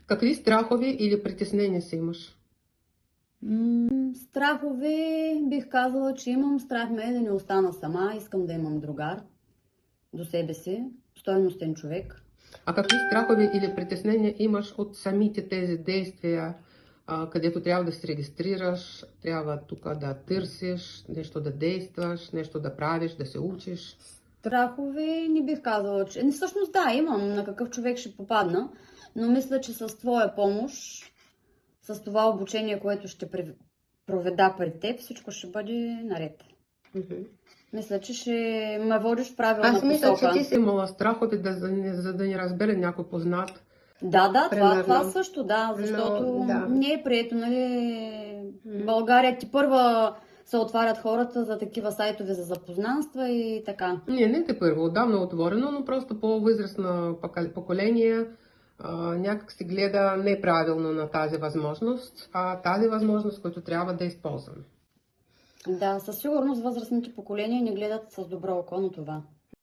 Какви страхове или притеснения си имаш? Страхове бих казала, че имам. Страх ме е да не остана сама. Искам да имам другар до себе си. Стойностен човек. А какви страхове или притеснения имаш от самите тези действия, където трябва да се регистрираш, трябва тук да търсиш, нещо да действаш, нещо да правиш, да се учиш? Страхове не бих казала, че... Всъщност да, имам на какъв човек ще попадна, но мисля, че с твоя помощ, с това обучение, което ще проведа пред теб, всичко ще бъде наред. Мисля, че ще ме водиш в правилна Аз мисля, посока. че ти си имала страхове, за да не разбере някой познат. Да, Примерно. това също, да, защото Да. не е прието, нали, в България ти първа се отварят хората за такива сайтове за запознанства и така. Не те първо, отдавна отворено, но просто по-възрастно поколение някак се гледа неправилно на тази възможност, а тази възможност, която трябва да използваме. Да, със сигурност възрастните поколения не гледат с добро око на това.